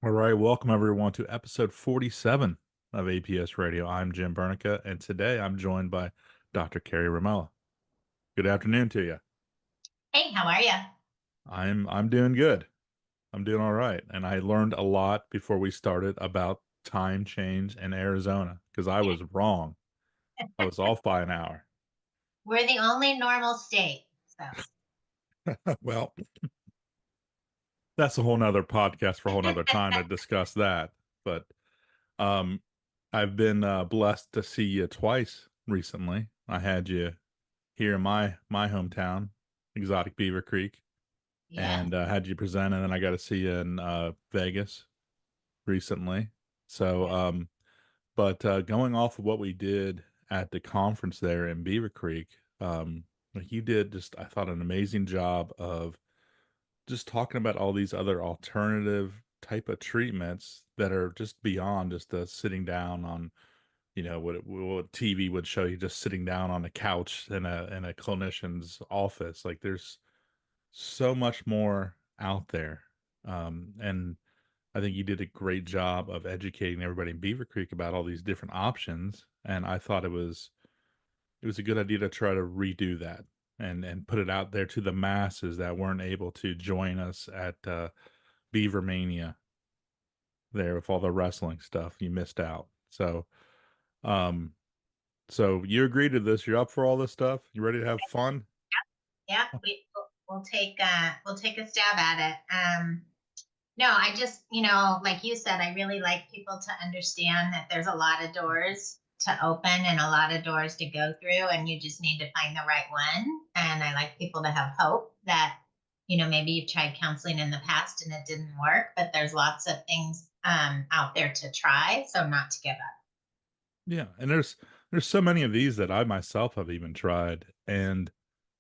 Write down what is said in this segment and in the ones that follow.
All right, welcome everyone to episode 47 of APS Radio. I'm Jim Burneka, and today I'm joined by Dr. Kerry Ramella. Good afternoon to you. Hey, how are you? I'm doing good. I'm doing all right, and I learned a lot before we started about time change in Arizona because I was wrong. I was off by an hour. We're the only normal state. So, Well, that's a whole nother podcast for a whole nother time to discuss that. But um, I've been blessed to see you twice recently. I had you here in my hometown, Exotic Beaver Creek, yes. and had you present, and then I got to see you in Vegas recently. So, but going off of what we did at the conference there in Beaver Creek, like you did just I thought an amazing job of just talking about all these other alternative type of treatments that are just beyond just sitting down on what TV would show you just sitting down on a couch in a clinician's office. Like there's so much more out there. And I think you did a great job of educating everybody in Beaver Creek about all these different options. And I thought it was a good idea to try to redo that and put it out there to the masses that weren't able to join us at Beaver Mania there with all the wrestling stuff. You missed out. Um, so you agree to this? You're up for all this stuff? You ready to have fun? Yeah, we'll take a stab at it. No, I just, like you said, I really like people to understand that there's a lot of doors to open and a lot of doors to go through, and you just need to find the right one. And I like people to have hope that, maybe you've tried counseling in the past and it didn't work, but there's lots of things out there to try. So not to give up. Yeah, and there's so many of these that I myself have even tried, and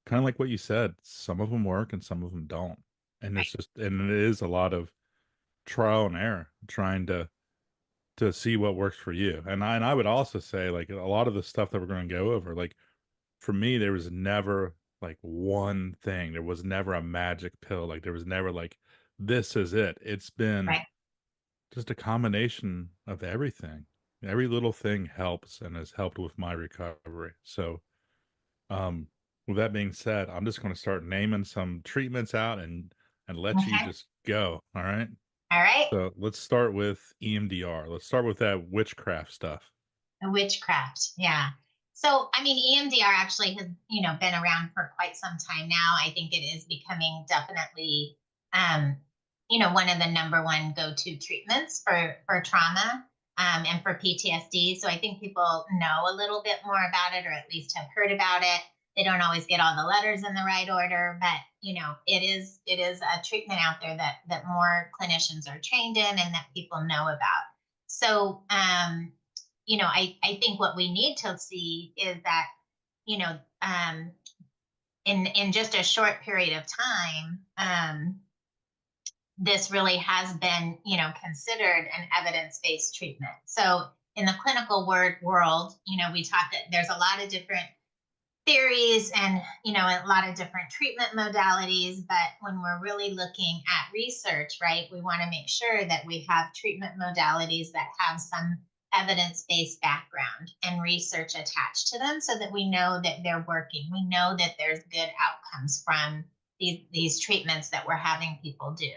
kind of like what you said, some of them work and some of them don't. And it's just and it is a lot of trial and error trying to see what works for you. And I would also say like a lot of the stuff that we're going to go over, like for me, there was never like one thing. There was never a magic pill. Like there was never like this is it. It's been Right. just a combination of everything. Every little thing helps and has helped with my recovery. So, um, with that being said, I'm just going to start naming some treatments out and let you Okay. just go. All right. All right. So let's start with EMDR. Let's start with that witchcraft stuff. Witchcraft. Yeah. So, I mean, EMDR actually has, been around for quite some time now. I think it is becoming definitely, um, one of the number one go-to treatments for trauma, and for PTSD. So I think people know a little bit more about it, or at least have heard about it. They don't always get all the letters in the right order, but it is a treatment out there that more clinicians are trained in and that people know about. So, I think what we need to see is that, you know, um, in just a short period of time, this really has been, considered an evidence-based treatment. So in the clinical world, we talk that there's a lot of different theories and a lot of different treatment modalities, but when we're really looking at research, right, we want to make sure that we have treatment modalities that have some evidence-based background and research attached to them so that we know that they're working. We know that there's good outcomes from these treatments that we're having people do.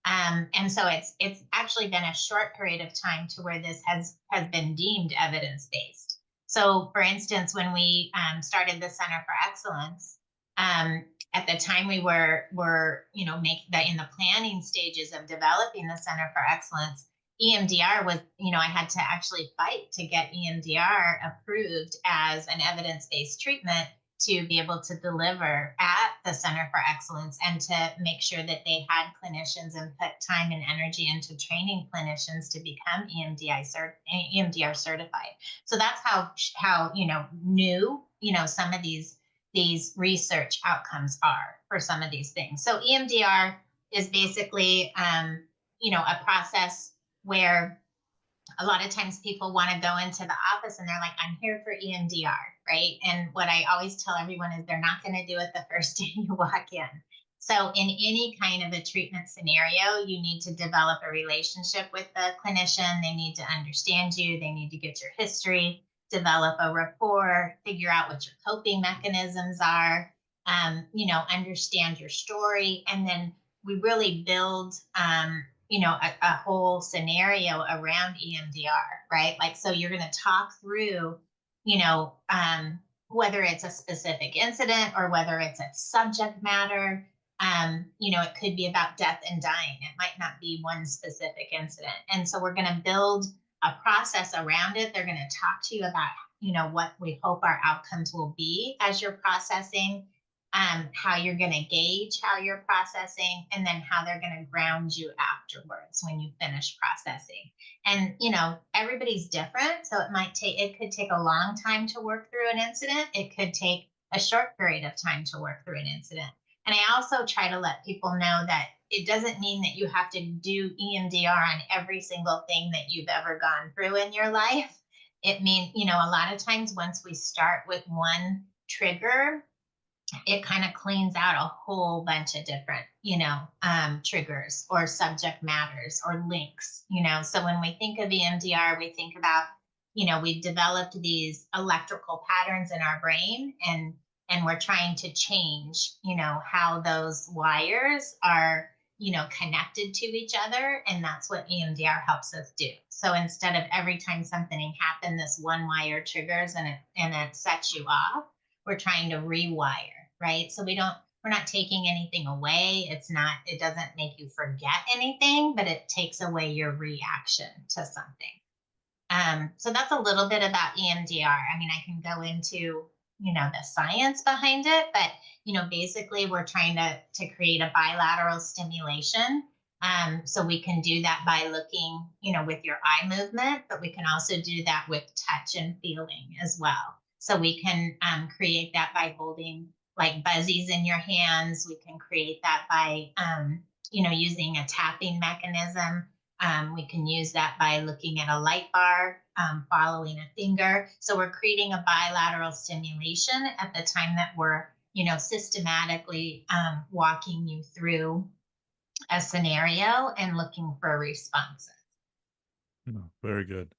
And so it's actually been a short period of time to where this has been deemed evidence-based. So, for instance, when we started the Center for Excellence, at the time we were make that in the planning stages of developing the Center for Excellence. EMDR was, I had to actually fight to get EMDR approved as an evidence-based treatment to be able to deliver at the Center for Excellence and to make sure that they had clinicians and put time and energy into training clinicians to become EMDR certified. So that's how new some of these research outcomes are for some of these things. So EMDR is basically a process where a lot of times people want to go into the office and they're like, I'm here for EMDR, right? And what I always tell everyone is they're not going to do it the first day you walk in. So in any kind of a treatment scenario, you need to develop a relationship with the clinician. They need to understand you. They need to get your history, develop a rapport, figure out what your coping mechanisms are, understand your story. And then we really build, a whole scenario around EMDR, right? Like, so you're going to talk through, you know, whether it's a specific incident or whether it's a subject matter. It could be about death and dying. It might not be one specific incident. And so we're going to build a process around it. They're going to talk to you about, what we hope our outcomes will be as you're processing, how you're going to gauge how you're processing, and then how they're going to ground you afterwards when you finish processing. And, everybody's different. So it could take a long time to work through an incident. It could take a short period of time to work through an incident. And I also try to let people know that it doesn't mean that you have to do EMDR on every single thing that you've ever gone through in your life. It means, a lot of times once we start with one trigger, it kind of cleans out a whole bunch of different, triggers or subject matters or links, So when we think of EMDR, we think about, we've developed these electrical patterns in our brain, and we're trying to change, how those wires are, connected to each other. And that's what EMDR helps us do. So instead of every time something happens, this one wire triggers and it sets you off, we're trying to rewire, right? So we're not taking anything away. It doesn't make you forget anything, but it takes away your reaction to something. So that's a little bit about EMDR. I mean, I can go into, the science behind it, but, basically we're trying to create a bilateral stimulation. So we can do that by looking, with your eye movement, but we can also do that with touch and feeling as well. So we can create that by holding like buzzies in your hands. We can create that by, using a tapping mechanism. We can use that by looking at a light bar, following a finger. So we're creating a bilateral stimulation at the time that we're, systematically walking you through a scenario and looking for responses. Oh, very good.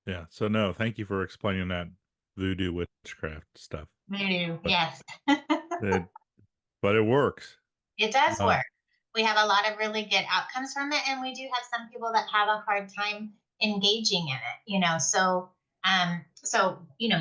Yeah. So no, thank you for explaining that voodoo witchcraft stuff. Voodoo, But yes. it, but it works. It does Uh, work. We have a lot of really good outcomes from it, and we do have some people that have a hard time engaging in it.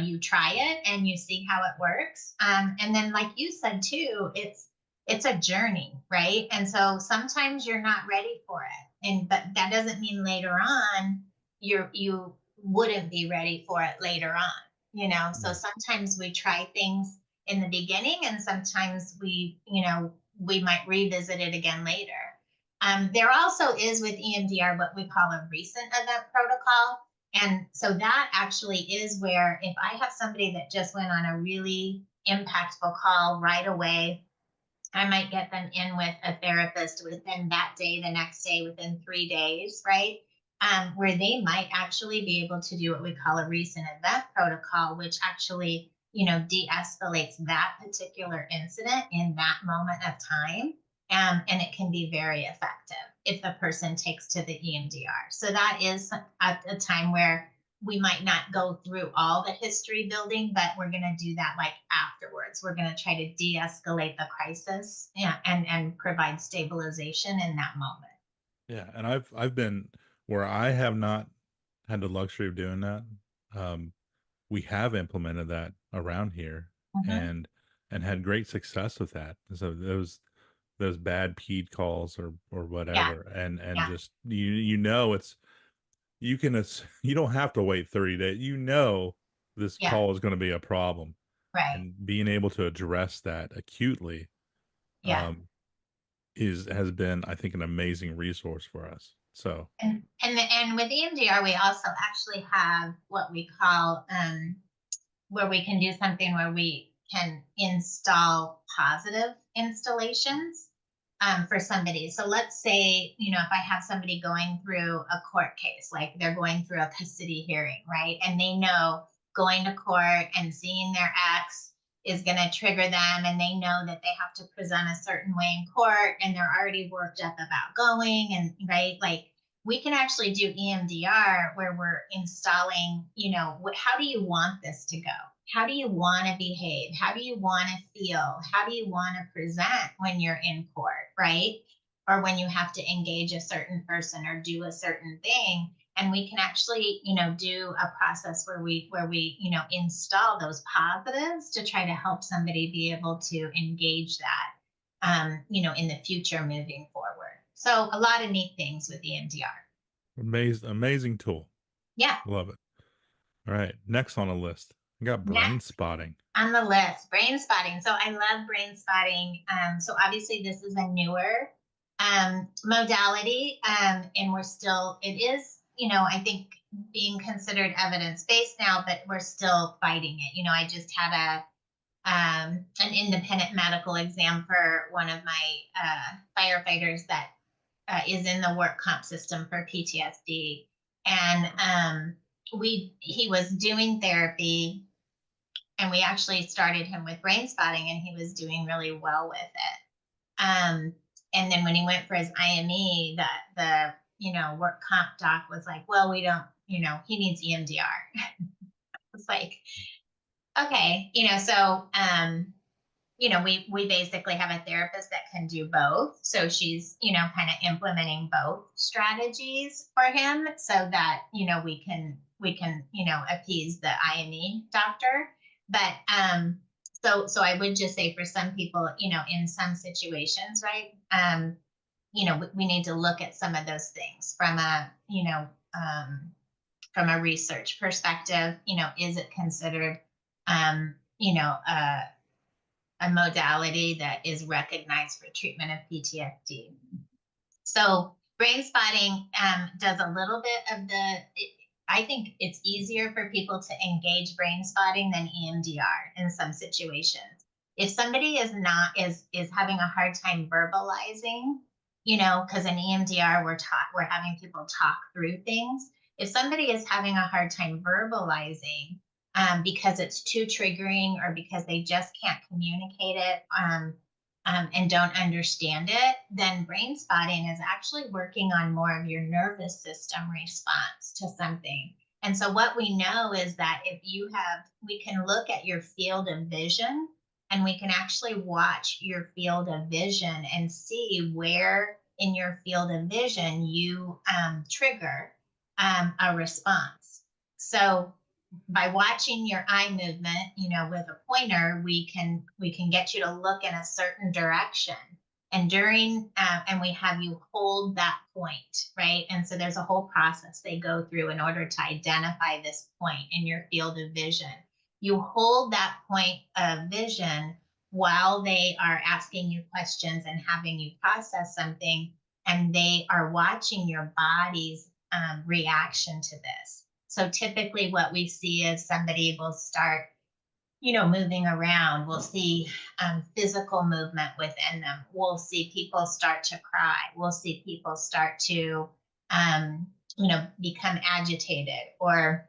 You try it and you see how it works, and then, like you said too, it's a journey, right? And so sometimes you're not ready for it, but that doesn't mean later on you wouldn't be ready for it later on. So yeah. sometimes we try things in the beginning, and sometimes we might revisit it again later. There also is with EMDR what we call a recent event protocol. And so that actually is where if I have somebody that just went on a really impactful call right away, I might get them in with a therapist within that day, the next day, within 3 days, right? Where they might actually be able to do what we call a recent event protocol, which actually, de-escalates that particular incident in that moment of time. And it can be very effective if the person takes to the EMDR. So that is a time where we might not go through all the history building, but we're going to do that like afterwards. We're going to try to de-escalate the crisis, and provide stabilization in that moment. Yeah. And I've been where I have not had the luxury of doing that. Um, we have implemented that around here Mm-hmm. and had great success with that. So those bad peed calls or Yeah, whatever, and yeah, just it's you don't have to wait 30 days. This yeah, call is going to be a problem, right. and being able to address that acutely Yeah. um has been, I think, an amazing resource for us. So And with EMDR, we also actually have what we call where we can do something where we can install positive installations for somebody. So let's say, if I have somebody going through a court case, like they're going through a custody hearing, right? And they know going to court and seeing their ex is going to trigger them, and they know that they have to present a certain way in court, and they're already worked up about going, and right, like we can actually do EMDR where we're installing, how do you want this to go? How do you want to behave? How do you want to feel? How do you want to present when you're in court, right? Or when you have to engage a certain person or do a certain thing. And we can actually, do a process where we install those positives to try to help somebody be able to engage that, in the future moving forward. So a lot of neat things with EMDR. Amazing tool. Yeah. Love it. All right. Next on the list, I got brain Next spotting. on the list, brain spotting. So I love brain spotting. So obviously this is a newer modality, and it is, I think being considered evidence-based now, but we're still fighting it. I just had an independent medical exam for one of my firefighters that is in the work comp system for PTSD, and he was doing therapy, and we actually started him with brain spotting, and he was doing really well with it. And then when he went for his IME, the work comp doc was like, well, we don't, he needs EMDR. It's like, okay, so we basically have a therapist that can do both. So she's, kind of implementing both strategies for him so that, we can, appease the IME doctor. But so I would just say for some people, in some situations, right, we need to look at some of those things from a research perspective. Is it considered, a modality that is recognized for treatment of PTSD? So brain spotting does a little bit of I think it's easier for people to engage brain spotting than EMDR in some situations. If somebody is having a hard time verbalizing, because in EMDR we're having people talk through things. If somebody is having a hard time verbalizing, because it's too triggering or because they just can't communicate it, and don't understand it, then brain spotting is actually working on more of your nervous system response to something. And so what we know is that we can look at your field of vision, and we can actually watch your field of vision and see where in your field of vision you trigger a response. So by watching your eye movement, with a pointer, we can get you to look in a certain direction. And and we have you hold that point, right? And so there's a whole process they go through in order to identify this point in your field of vision. You hold that point of vision while they are asking you questions and having you process something, and they are watching your body's reaction to this. So typically what we see is somebody will start, moving around. We'll see physical movement within them. We'll see people start to cry. We'll see people start to, become agitated, or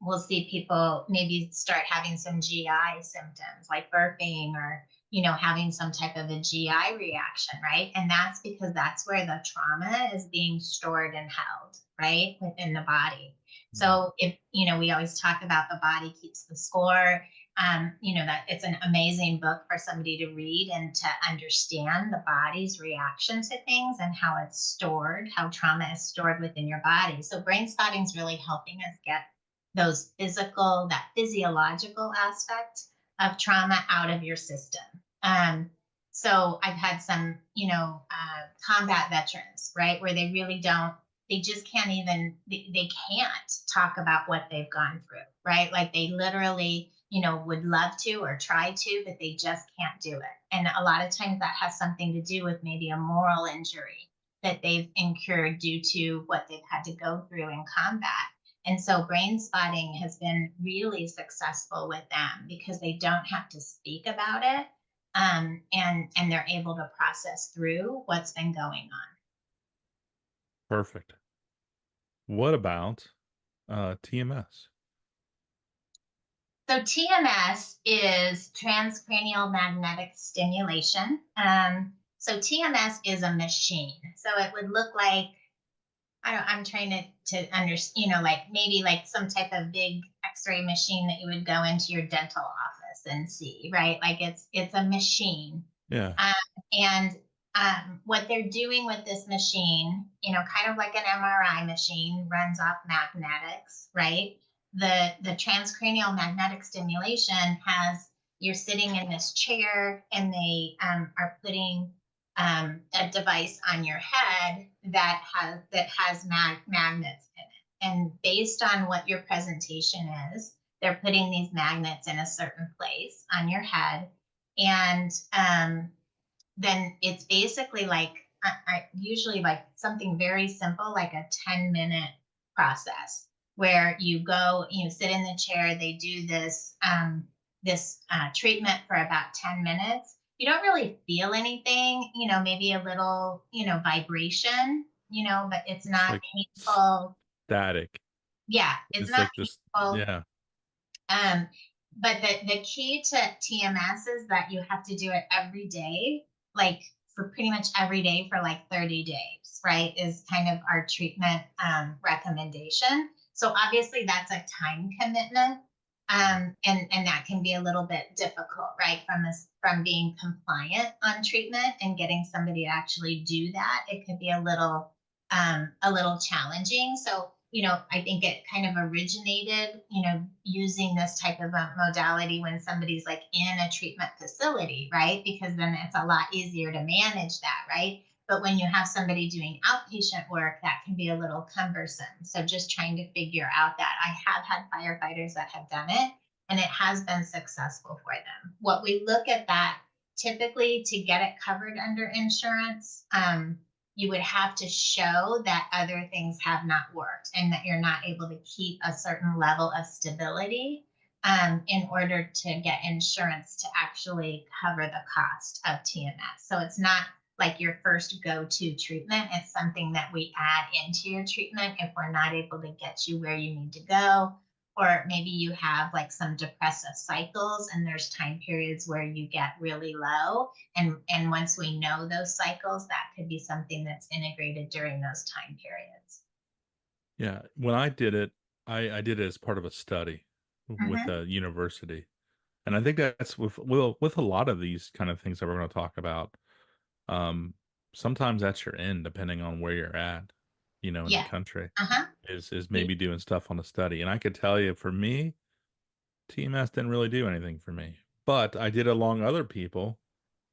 we'll see people maybe start having some GI symptoms like burping, or, having some type of a GI reaction, right? And that's because that's where the trauma is being stored and held, right, within the body. So if, we always talk about the body keeps the score, that it's an amazing book for somebody to read and to understand the body's reaction to things and how it's stored, how trauma is stored within your body. So brain spotting is really helping us get that physiological aspect of trauma out of your system. So I've had some, combat veterans, right, where they just can't even, they can't talk about what they've gone through, right? Like they literally, would love to or try to, but they just can't do it. And a lot of times that has something to do with maybe a moral injury that they've incurred due to what they've had to go through in combat. And so brain spotting has been really successful with them because they don't have to speak about it. And they're able to process through what's been going on. Perfect. What about TMS? So TMS is transcranial magnetic stimulation. So TMS is a machine. So it would look like, I'm trying to understand, like maybe like some type of big X-ray machine that you would go into your dental office and see, right? Like it's a machine. Yeah. Um, and what they're doing with this machine, kind of like an MRI machine, runs off magnetics, right? The transcranial magnetic stimulation has, you're sitting in this chair and they are putting a device on your head that has magnets in it, and based on what your presentation is, they're putting these magnets in a certain place on your head, and then it's basically like usually like something very simple, like a 10-minute process where you go, sit in the chair, they do this treatment for about 10 minutes. You don't really feel anything, maybe a little, vibration, but it's It's not like painful. static. Yeah, it's It's not like this. painful. Yeah. um, but the key to TMS is that you have to do it every day, like for pretty much every day for like 30 days, right? Is kind of our treatment recommendation. So obviously that's a time commitment. And that can be a little bit difficult, right? From being compliant on treatment and getting somebody to actually do that, it could be a little challenging. So, I think it kind of originated, using this type of a modality when somebody's like in a treatment facility, right? Because then it's a lot easier to manage that, right? But when you have somebody doing outpatient work, that can be a little cumbersome. So just trying to figure out that. I have had firefighters that have done it, and it has been successful for them. What we look at that typically to get it covered under insurance, you would have to show that other things have not worked and that you're not able to keep a certain level of stability, in order to get insurance to actually cover the cost of TMS. So it's not like your first go-to treatment. It's something that we add into your treatment if we're not able to get you where you need to go. Or maybe you have like some depressive cycles and there's time periods where you get really low, and once we know those cycles, that could be something that's integrated during those time periods. Yeah. When I did it, I did it as part of a study with Mm-hmm. a university. And I think that's with a lot of these kind of things that we're going to talk about. Um, Sometimes that's your end, depending on where you're at, in the Yeah. country, Uh-huh. is Yeah. maybe doing stuff on a study. And I could tell you, for me, TMS didn't really do anything for me, but I did it along other people,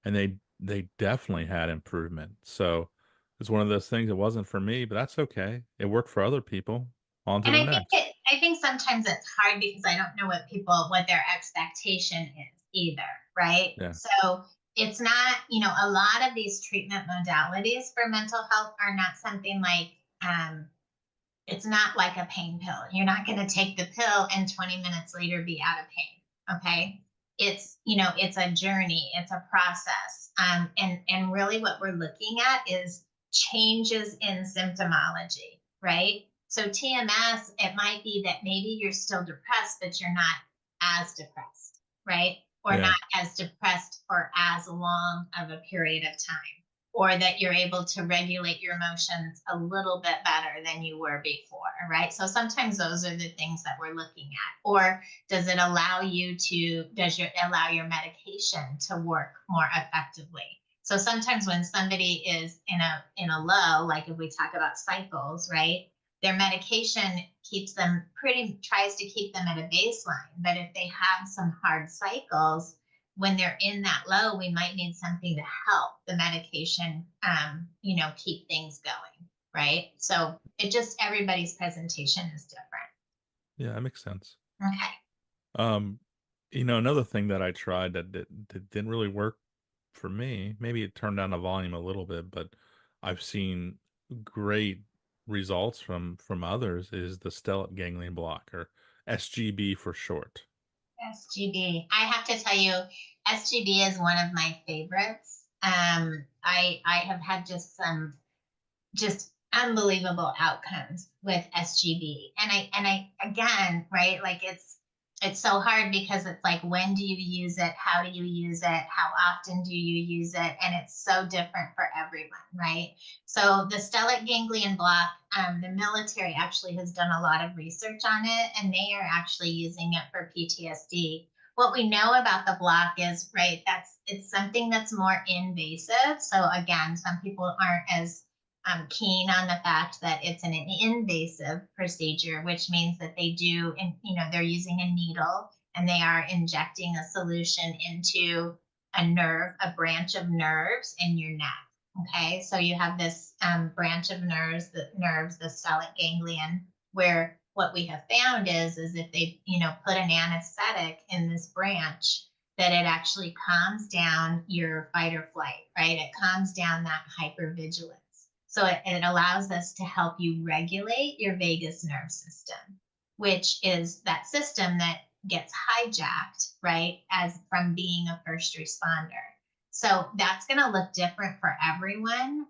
and they definitely had improvement. So it's one of those things. It wasn't for me, but that's okay. It worked for other people. On to And the I think next. sometimes it's hard because I don't know what their expectation is either, right? Yeah. So it's not, a lot of these treatment modalities for mental health are not something like, it's not like a pain pill. You're not going to take the pill and 20 minutes later be out of pain. Okay. It's a journey, it's a process. And really what we're looking at is changes in symptomology, right? So TMS, it might be that maybe you're still depressed, but you're not as depressed, right? Or not Yeah. as depressed for as long of a period of time, or that you're able to regulate your emotions a little bit better than you were before, right? So sometimes those are the things that we're looking at. Or does it allow your medication to work more effectively? So sometimes when somebody is in a low, like if we talk about cycles, right? Their medication tries to keep them at a baseline. But if they have some hard cycles, when they're in that low, we might need something to help the medication, keep things going, right? So everybody's presentation is different. Yeah, that makes sense. Okay. Um, another thing that I tried that didn't really work for me, maybe it turned down the volume a little bit, but I've seen great results from others, is the stellate ganglion block, or SGB for short. SGB. I have to tell you, SGB is one of my favorites. I have had just unbelievable outcomes with SGB. And I again, right, like it's so hard because it's like, when do you use it? How do you use it? How often do you use it? And it's so different for everyone, right? So the stellate ganglion block, the military actually has done a lot of research on it, and they are actually using it for PTSD. What we know about the block is, right, it's something that's more invasive. So again, some people aren't as keen on the fact that it's an invasive procedure, which means that they do, and they're using a needle and they are injecting a solution into a nerve, a branch of nerves in your neck. Okay, so you have this branch of nerves, the stellate ganglion, where what we have found is if they, put an anesthetic in this branch, that it actually calms down your fight or flight, right? It calms down that hypervigilance. So it allows us to help you regulate your vagus nerve system, which is that system that gets hijacked, right, as from being a first responder. So that's going to look different for everyone.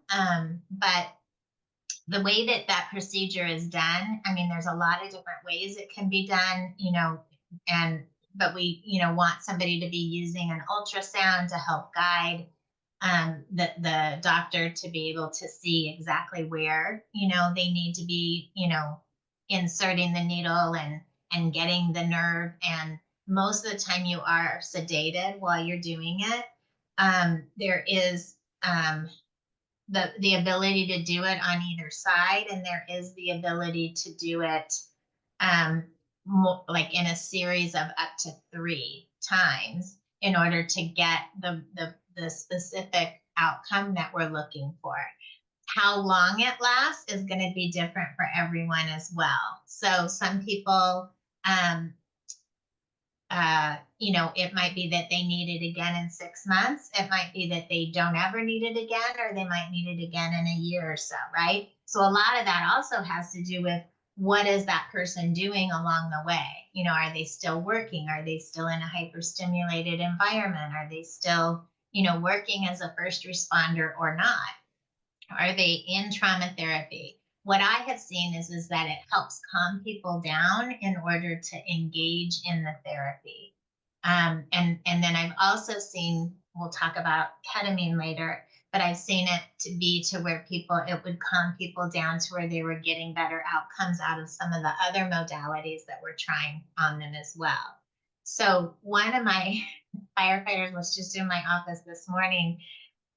But the way that that procedure is done, I mean, there's a lot of different ways it can be done, but we, want somebody to be using an ultrasound to help guide the doctor to be able to see exactly where, they need to be, inserting the needle and getting the nerve. And most of the time you are sedated while you're doing it. There is the ability to do it on either side, and there is the ability to do it like in a series of up to 3 times in order to get the specific outcome that we're looking for. How long it lasts is going to be different for everyone as well. So some people, it might be that they need it again in 6 months. It might be that they don't ever need it again, or they might need it again in a year or so, right? So a lot of that also has to do with, what is that person doing along the way? Are they still working? Are they still in a hyperstimulated environment? Are they still, working as a first responder or not? Are they in trauma therapy? What I have seen is that it helps calm people down in order to engage in the therapy. And then I've also seen, we'll talk about ketamine later, but I've seen it to be to where it would calm people down to where they were getting better outcomes out of some of the other modalities that we're trying on them as well. So one of my firefighters was just in my office this morning,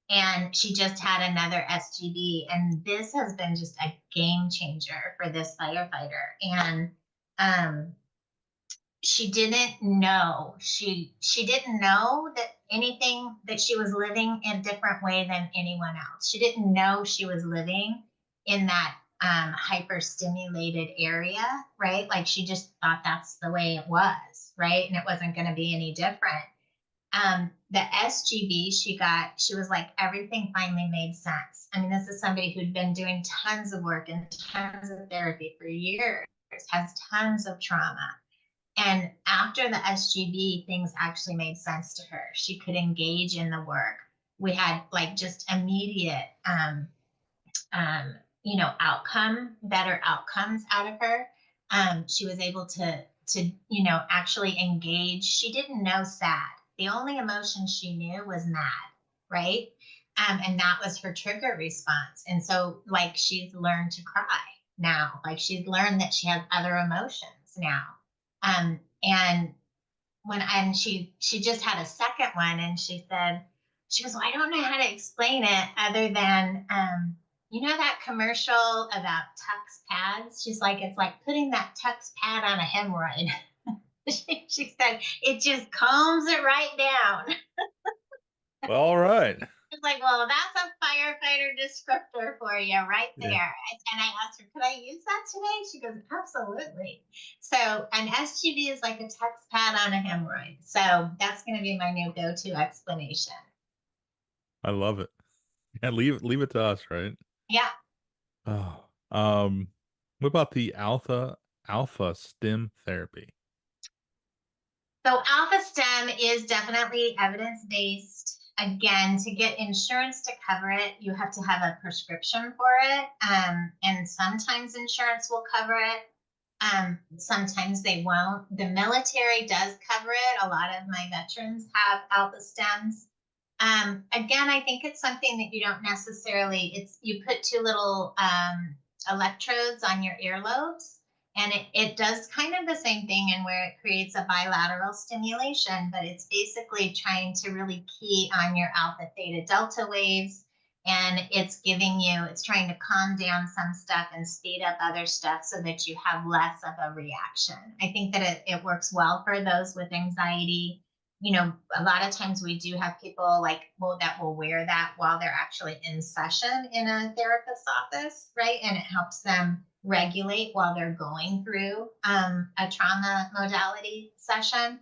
and she just had another SGB, and this has been just a game changer for this firefighter. And she didn't know that anything, that she was living in a different way than anyone else. She didn't know she was living in that hyperstimulated area, right? Like, she just thought that's the way it was, right? And it wasn't going to be any different. The SGB she got, she was like, everything finally made sense. I mean, this is somebody who'd been doing tons of work and tons of therapy for years, has tons of trauma. And after the SGB, things actually made sense to her. She could engage in the work. We had like just immediate, better outcomes out of her. She was able to, actually engage. She didn't know sad. The only emotion she knew was mad, right? And that was her trigger response. And so, like, she's learned to cry now. Like, she's learned that she has other emotions now. And she just had a second one, and she goes, well, I don't know how to explain it other than, that commercial about Tux pads? She's like, it's like putting that Tux pad on a hemorrhoid. She said, it just calms it right down. Well, all right. It's like, well, that's a firefighter descriptor for you right there. Yeah, And I asked her, could I use that today? She goes, absolutely. So an SGD is like a Tux pad on a hemorrhoid. So that's going to be my new go-to explanation. I love it. Yeah, leave it to us, right? Yeah. Oh, what about the alpha stim therapy? So alpha STEM is definitely evidence-based. Again, to get insurance to cover it, you have to have a prescription for it. And sometimes insurance will cover it. Sometimes they won't. The military does cover it. A lot of my veterans have alpha stems. Again, I think it's something that you don't necessarily, it's, you put two little electrodes on your earlobes, and it does kind of the same thing, and where it creates a bilateral stimulation, but it's basically trying to really key on your alpha theta delta waves. And it's giving you, it's trying to calm down some stuff and speed up other stuff so that you have less of a reaction. I think that it works well for those with anxiety. A lot of times we do have people that will wear that while they're actually in session in a therapist's office, right? And it helps them regulate while they're going through a trauma modality session.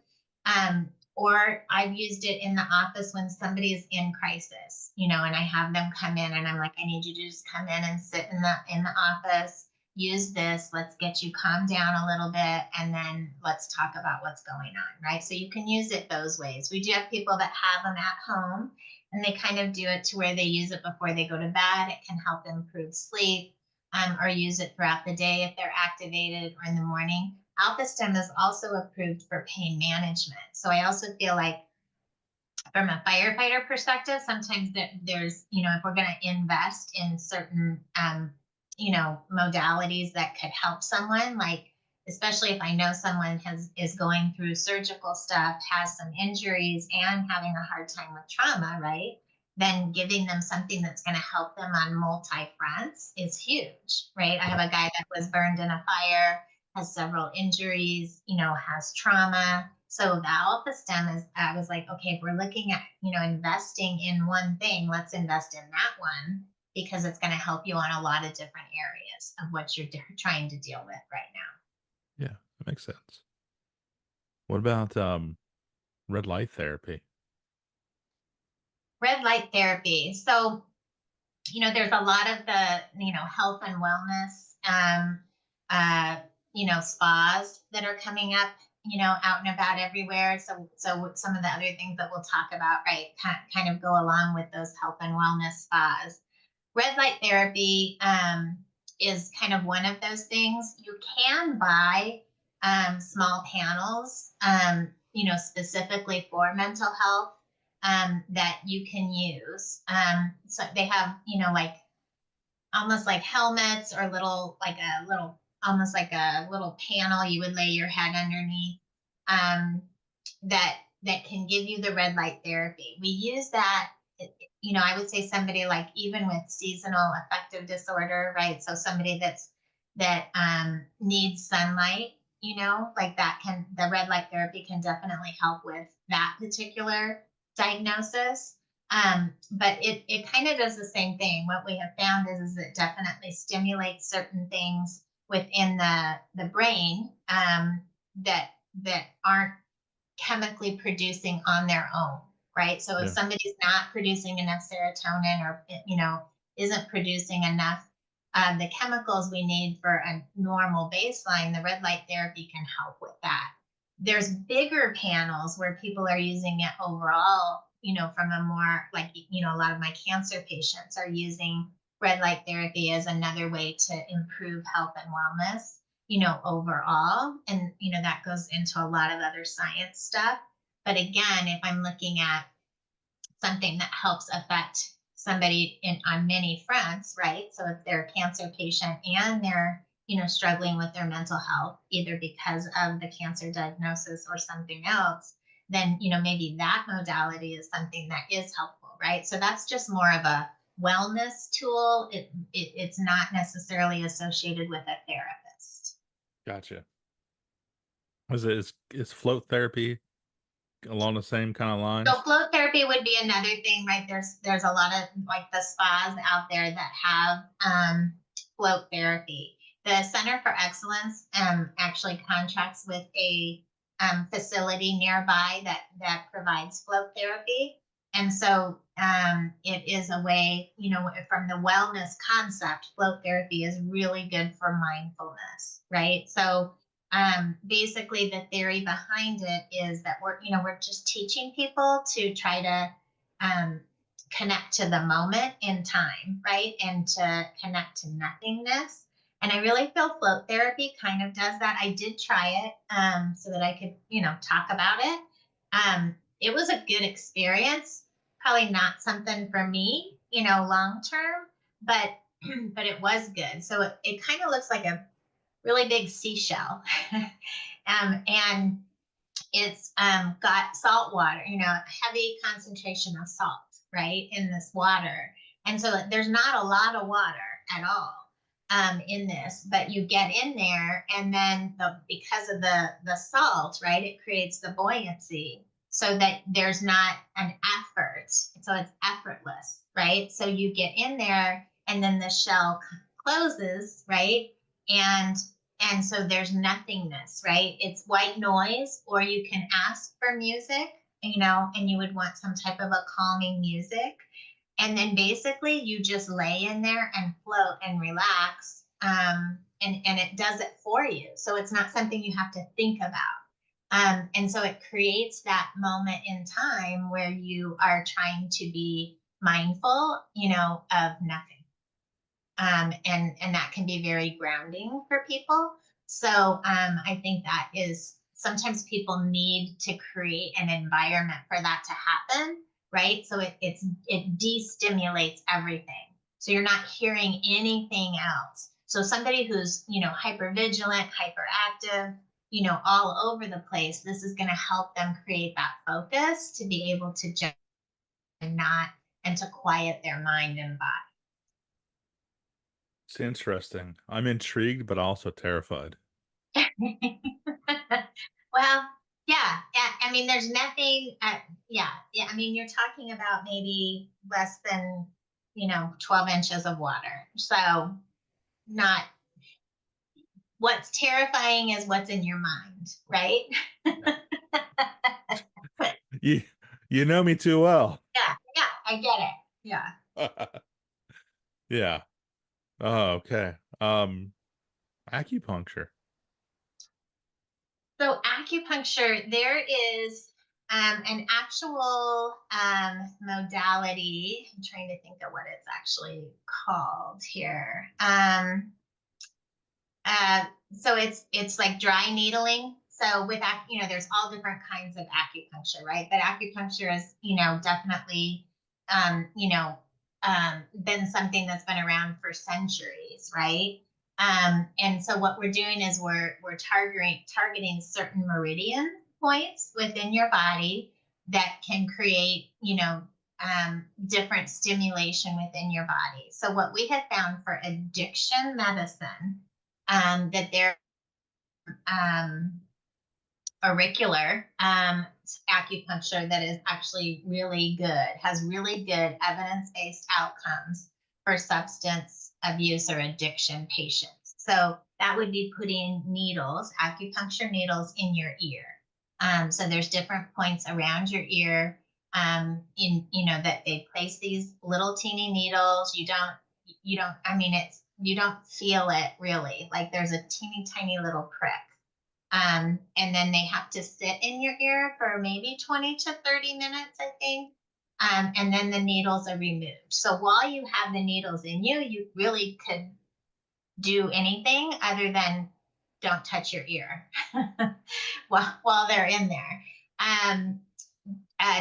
Or I've used it in the office when somebody is in crisis, and I have them come in, and I'm like, I need you to just come in and sit in the office, use this, let's get you calmed down a little bit, and then let's talk about what's going on, right? So you can use it those ways. We do have people that have them at home, and they kind of do it to where they use it before they go to bed. It can help improve sleep, or use it throughout the day if they're activated, or in the morning. Alpha stem is also approved for pain management. So I also feel like, from a firefighter perspective, sometimes there's, if we're going to invest in certain, modalities that could help someone, like, especially if I know someone is going through surgical stuff, has some injuries, and having a hard time with trauma, right? Then giving them something that's going to help them on multi fronts is huge, right? I have a guy that was burned in a fire, has several injuries, has trauma. So the alpha stem is, I was like, okay, if we're looking at, investing in one thing, let's invest in that one, because it's going to help you on a lot of different areas of what you're trying to deal with right now. Yeah, that makes sense. What about red light therapy? Red light therapy. So, there's a lot of the, health and wellness, spas that are coming up, out and about everywhere. So some of the other things that we'll talk about, right, kind of go along with those health and wellness spas. Red light therapy is kind of one of those things. You can buy small panels, specifically for mental health, that you can use. So they have, like almost like helmets, or almost like a little panel you would lay your head underneath, um, that can give you the red light therapy. We use that, I would say somebody like, even with seasonal affective disorder, right? So somebody that needs sunlight, like the red light therapy can definitely help with that particular diagnosis. But it kind of does the same thing. What we have found is it definitely stimulates certain things within the brain, that aren't chemically producing on their own, right? So if Yeah. somebody's not producing enough serotonin, or isn't producing enough the chemicals we need for a normal baseline, the red light therapy can help with that. There's bigger panels where people are using it overall, from a more like, a lot of my cancer patients are using red light therapy as another way to improve health and wellness, overall. And, that goes into a lot of other science stuff. But again, if I'm looking at something that helps affect somebody on many fronts, right? So if they're a cancer patient and they're, struggling with their mental health, either because of the cancer diagnosis or something else, then, maybe that modality is something that is helpful, right? So that's just more of a wellness tool. It's not necessarily associated with a therapist. Gotcha. Is float therapy along the same kind of So lines? float therapy would be another thing, right? There's a lot of like the spas out there that have float therapy. The Center for Excellence actually contracts with a facility nearby that provides float therapy, and so it is a way, from the wellness concept, float therapy is really good for mindfulness, right? So basically the theory behind it is that we're just teaching people to try to connect to the moment in time, right? And to connect to nothingness. And I really feel float therapy kind of does that. I did try it so that I could, talk about it. It was a good experience. Probably not something for me, long term, but but it was good. So it kind of looks like a really big seashell, and it's got salt water, heavy concentration of salt, right, in this water. And so there's not a lot of water at all in this, but you get in there, and then because of the salt, right, it creates the buoyancy so that there's not an effort. So it's effortless, right? So you get in there, and then the shell closes, right? And and so there's nothingness, right? It's white noise, or you can ask for music, and you would want some type of a calming music. And then basically you just lay in there and float and relax. And it does it for you. So it's not something you have to think about. And so it creates that moment in time where you are trying to be mindful, of nothing. And that can be very grounding for people. So I think that is sometimes people need to create an environment for that to happen, right? So it destimulates everything. So you're not hearing anything else. So somebody who's hypervigilant, hyperactive, all over the place, this is going to help them create that focus to be able to just not and to quiet their mind and body. It's interesting. I'm intrigued, but also terrified. Well, yeah, yeah. I mean, there's nothing. Yeah, yeah. I mean, you're talking about maybe less than 12 inches of water. So not. What's terrifying is what's in your mind, right? You you know me too well. Yeah, yeah. I get it. Yeah. Yeah. Oh, okay. Acupuncture. So acupuncture, there is an actual modality. I'm trying to think of what it's actually called here. Uh, so it's like dry needling. So with there's all different kinds of acupuncture, right? But acupuncture is definitely been something that's been around for centuries, right? And so what we're doing is we're targeting certain meridian points within your body that can create different stimulation within your body. So what we have found for addiction medicine, that there auricular acupuncture that is actually really good, has really good evidence-based outcomes for substance abuse or addiction patients. So that would be putting needles, acupuncture needles, in your ear. So there's different points around your ear, that they place these little teeny needles. I mean, you don't feel it really. Like there's a teeny tiny little prick. And then they have to sit in your ear for maybe 20 to 30 minutes, I think. And then the needles are removed. So while you have the needles in you, you really could do anything other than don't touch your ear while they're in there.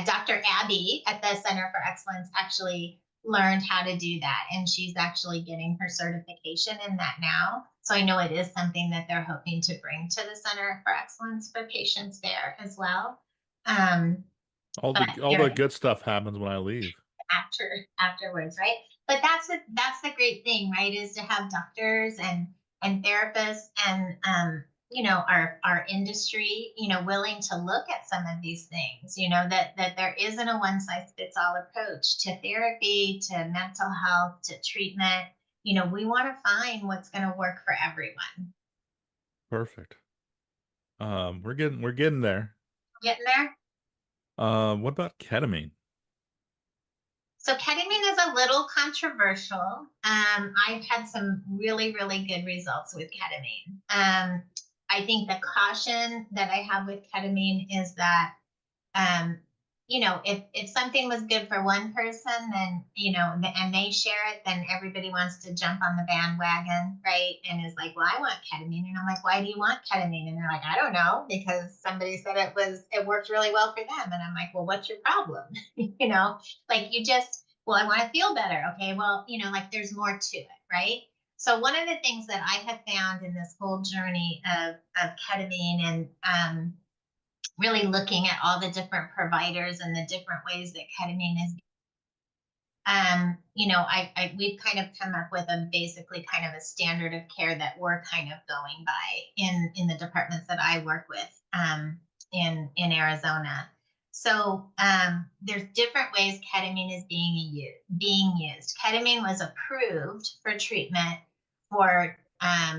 Dr. Abby at the Center for Excellence actually learned how to do that, and she's actually getting her certification in that now. So I know it is something that they're hoping to bring to the Center for Excellence for patients there as well. All But the good stuff happens when I leave. Afterwards, right? But that's the great thing, right? Is to have doctors and therapists and our industry, willing to look at some of these things, that there isn't a one size fits all approach to therapy, to mental health, to treatment. We want to find what's going to work for everyone. Perfect. We're getting there. Getting there. What about ketamine? So ketamine is a little controversial. I've had some really, really good results with ketamine. I think the caution that I have with ketamine is that if something was good for one person, then, and they share it, then everybody wants to jump on the bandwagon, right? And is like, well, I want ketamine. And I'm like, why do you want ketamine? And they're like, I don't know, because somebody said it worked really well for them. And I'm like, well, what's your problem? Like well, I want to feel better. Okay. Well, like there's more to it, right? So one of the things that I have found in this whole journey of ketamine and, really looking at all the different providers and the different ways that ketamine is, we've kind of come up with a basically kind of a standard of care that we're kind of going by in the departments that I work with, in Arizona. So there's different ways ketamine is being used. Ketamine was approved for treatment for uh,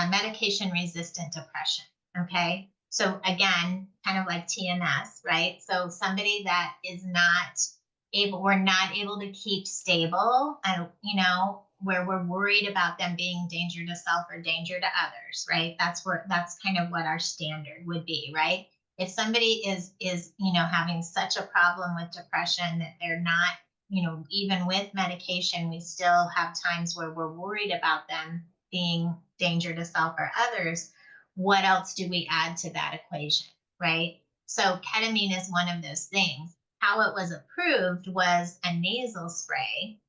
medication resistant depression. Okay. So again, kind of like TMS, right? So somebody that is we're not able to keep stable, and, where we're worried about them being danger to self or danger to others, right? That's kind of what our standard would be, right? If somebody is, having such a problem with depression that they're not, even with medication, we still have times where we're worried about them being danger to self or others. What else do we add to that equation, right? So ketamine is one of those things. How it was approved was a nasal spray,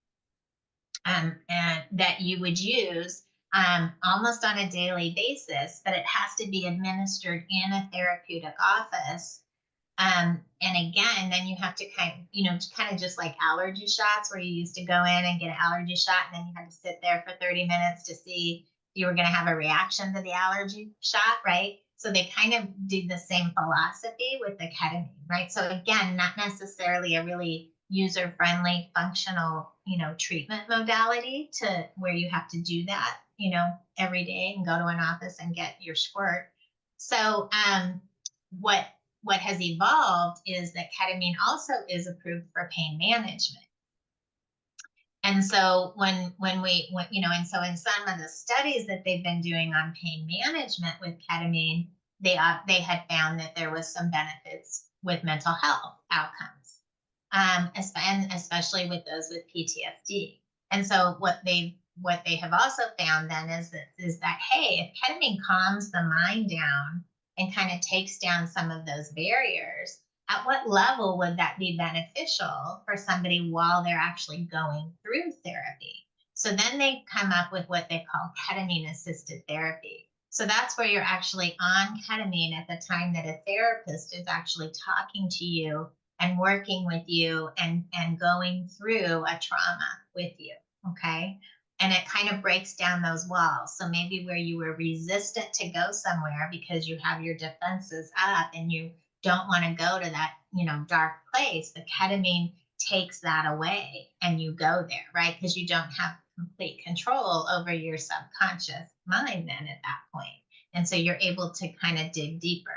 and that you would use almost on a daily basis, but it has to be administered in a therapeutic office. And again, then you have to kind of just like allergy shots, where you used to go in and get an allergy shot, and then you had to sit there for 30 minutes to see if you were going to have a reaction to the allergy shot, right? So they kind of do the same philosophy with the ketamine, right? So again, not necessarily a really user-friendly, functional, treatment modality to where you have to do that, every day and go to an office and get your squirt. So what has evolved is that ketamine also is approved for pain management. And so and so in some of the studies that they've been doing on pain management with ketamine, they had found that there was some benefits with mental health outcomes, and especially with those with PTSD. And so what they have also found then is that hey, if ketamine calms the mind down and kind of takes down some of those barriers, at what level would that be beneficial for somebody while they're actually going through therapy? So then they come up with what they call ketamine-assisted therapy. So that's where you're actually on ketamine at the time that a therapist is actually talking to you and working with you and going through a trauma with you. Okay. And it kind of breaks down those walls. So maybe where you were resistant to go somewhere because you have your defenses up and you don't want to go to that, dark place, the ketamine takes that away and you go there, right? Because you don't have complete control over your subconscious mind then at that point. And so you're able to kind of dig deeper.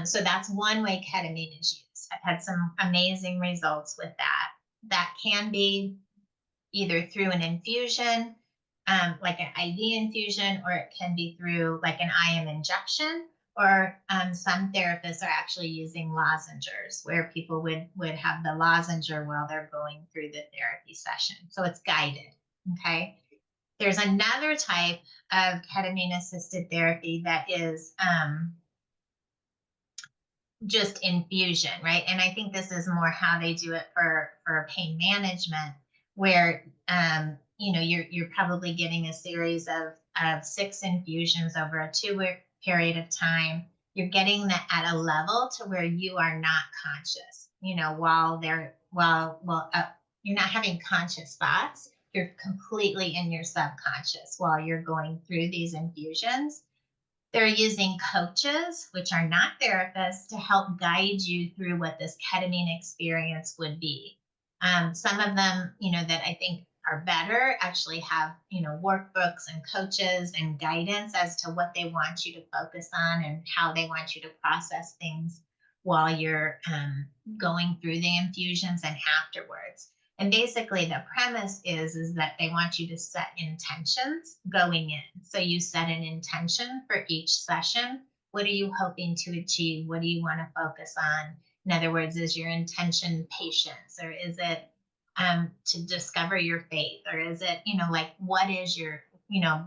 So that's one way ketamine is used. I've had some amazing results with that. That can be either through an infusion, like an IV infusion, or it can be through like an IM injection, or some therapists are actually using lozenges, where people would have the lozenger while they're going through the therapy session. So it's guided. Okay. There's another type of ketamine-assisted therapy that is just infusion, right? And I think this is more how they do it for pain management, where you're probably getting a series of 6 infusions over a 2-week period of time. You're getting that at a level to where you are not conscious, while you're not having conscious thoughts. You're completely in your subconscious while you're going through these infusions. They're using coaches, which are not therapists, to help guide you through what this ketamine experience would be. Some of them, that I think are better, actually have, workbooks and coaches and guidance as to what they want you to focus on and how they want you to process things while you're going through the infusions and afterwards. And basically the premise is that they want you to set intentions going in. So you set an intention for each session What are you hoping to achieve? What do you want to focus on? In other words, is your intention patience, or is it to discover your faith, or is it, like, what is your,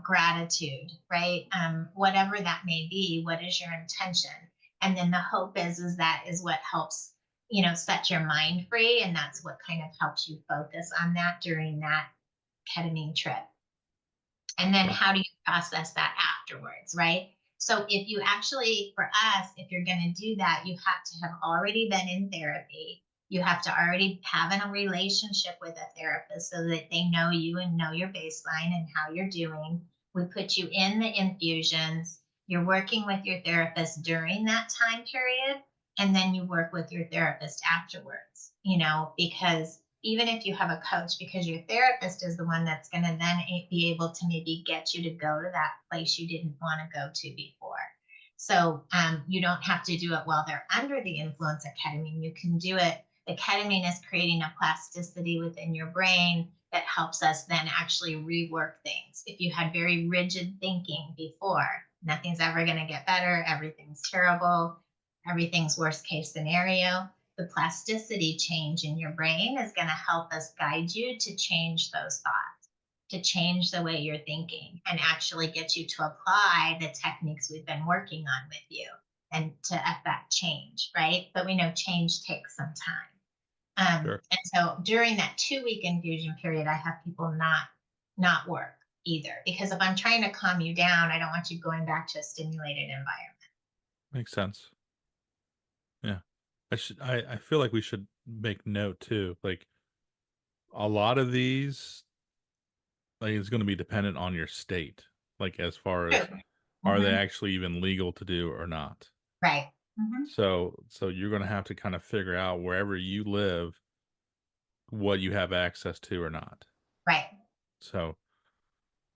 gratitude, right? Whatever that may be, what is your intention? And then the hope is that is what helps, set your mind free. And that's what kind of helps you focus on that during that ketamine trip. And then Sure. how do you process that afterwards, right? So if you actually, for us, if you're going to do that, you have to have already been in therapy. You have to already have a relationship with a therapist so that they know you and know your baseline and how you're doing. We put you in the infusions. You're working with your therapist during that time period, and then you work with your therapist afterwards, because even if you have a coach, because your therapist is the one that's going to then be able to maybe get you to go to that place you didn't want to go to before. So you don't have to do it while they're under the influence of ketamine. You can do it. The ketamine is creating a plasticity within your brain that helps us then actually rework things. If you had very rigid thinking before, nothing's ever going to get better, everything's terrible, everything's worst case scenario, the plasticity change in your brain is going to help us guide you to change those thoughts, to change the way you're thinking, and actually get you to apply the techniques we've been working on with you and to affect change, right? But we know change takes some time. Sure. And so during that 2-week infusion period, I have people not work either, because if I'm trying to calm you down, I don't want you going back to a stimulated environment. Makes sense. Yeah. I feel like we should make note too. Like a lot of these, like, it's going to be dependent on your state. Like as far as True. are they Hmm. actually even legal to do or not? Right. Hmm. So you're going to have to kind of figure out wherever you live what you have access to or not. Right. So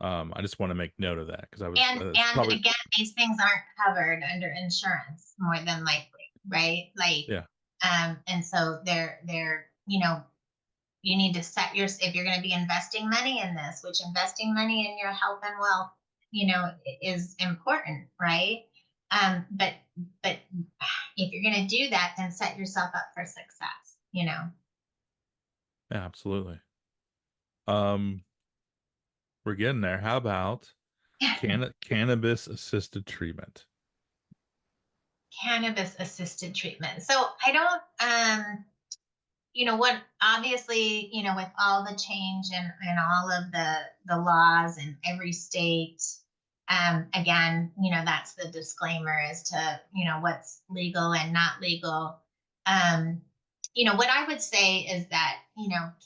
I just want to make note of that because I was it's And probably again, these things aren't covered under insurance more than likely, right? Like, yeah, and so they're, you need to set your, if you're going to be investing money in this, which investing money in your health and wealth, is important, right? But but if you're going to do that, then set yourself up for success. yeah, absolutely. Um we're getting there. How about cannabis assisted treatment? Cannabis assisted treatment. So I don't, what, obviously, with all the change and all of the laws in every state, again, that's the disclaimer as to, what's legal and not legal. um, what I would say is that,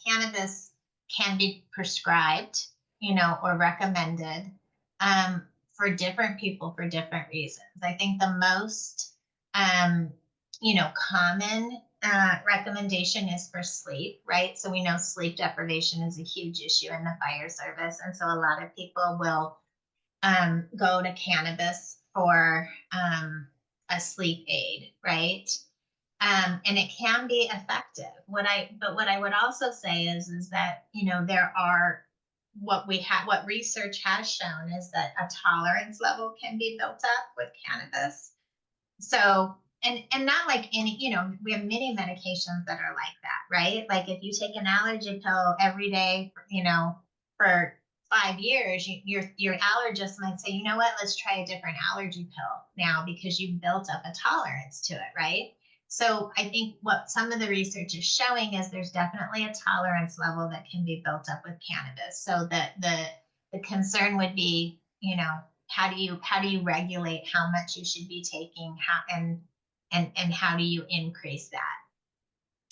cannabis can be prescribed, or recommended, for different people for different reasons. I think the most, um, common recommendation is for sleep, right? So we know sleep deprivation is a huge issue in the fire service. And so a lot of people will go to cannabis for a sleep aid, right? And it can be effective. But what I would also say is that, there are, what research has shown is that a tolerance level can be built up with cannabis. So, and not like any, we have many medications that are like that, right? Like if you take an allergy pill every day, for 5 years, your allergist might say, you know what, let's try a different allergy pill now because you've built up a tolerance to it, right? So I think what some of the research is showing is there's definitely a tolerance level that can be built up with cannabis. So that the concern would be, how do you regulate how much you should be taking, and how do you increase that?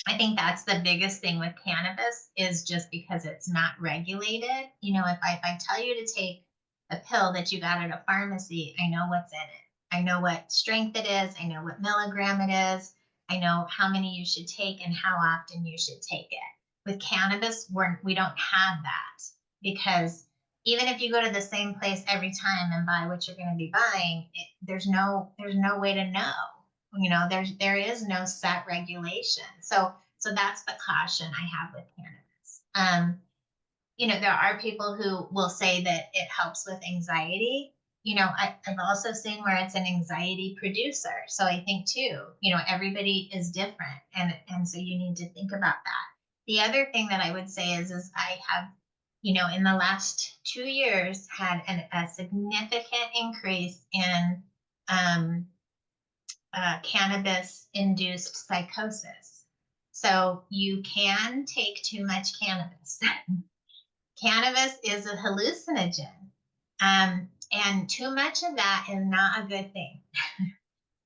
I think that's the biggest thing with cannabis, is just because it's not regulated. If I tell you to take a pill that you got at a pharmacy, I know what's in it. I know what strength it is. I know what milligram it is. I know how many you should take and how often you should take it. With cannabis, we don't have that, because even if you go to the same place every time and buy what you're going to be buying, there's no way to know. There is no set regulation. So that's the caution I have with cannabis. There are people who will say that it helps with anxiety. I've also seen where it's an anxiety producer. So I think too, everybody is different. And so you need to think about that. The other thing that I would say is I have, in the last 2 years had a significant increase in um, cannabis induced psychosis. So you can take too much cannabis. Cannabis is a hallucinogen. And too much of that is not a good thing.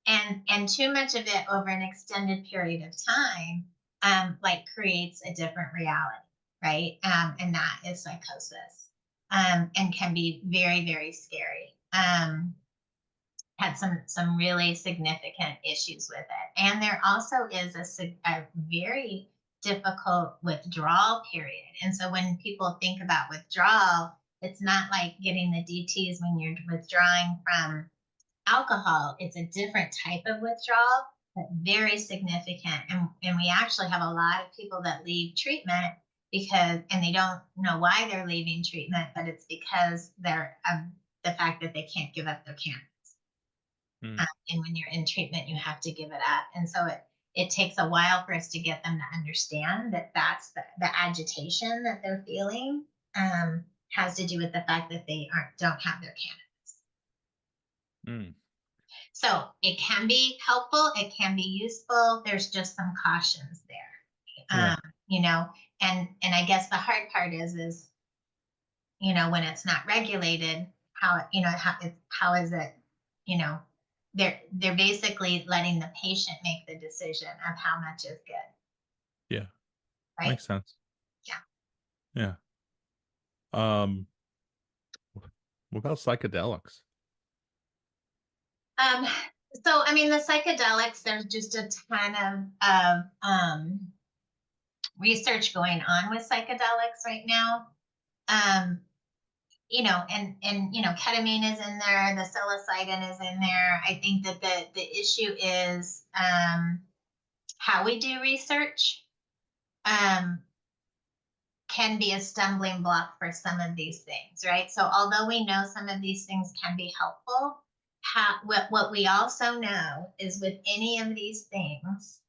And too much of it over an extended period of time, like creates a different reality, right? And that is psychosis, and can be very, very scary. Had some really significant issues with it. And there also is a very difficult withdrawal period. And so when people think about withdrawal, it's not like getting the DTs when you're withdrawing from alcohol. It's a different type of withdrawal, but very significant. And we actually have a lot of people that leave treatment and they don't know why they're leaving treatment, but it's because they're the fact that they can't give up their cannabis. Mm. And when you're in treatment, you have to give it up. And so it takes a while for us to get them to understand that that's the agitation that they're feeling, has to do with the fact that they don't have their cannabis. Mm. So it can be helpful, it can be useful. There's just some cautions there. Yeah. And I guess the hard part is when it's not regulated, how is it, they're basically letting the patient make the decision of how much is good, Yeah. right? Makes sense. Yeah. Yeah. Um, what about psychedelics? Um, so I mean the psychedelics, there's just a ton of research going on with psychedelics right now. Um, and ketamine is in there, the psilocybin is in there. I think that the issue is how we do research can be a stumbling block for some of these things, right? So although we know some of these things can be helpful, what we also know is with any of these things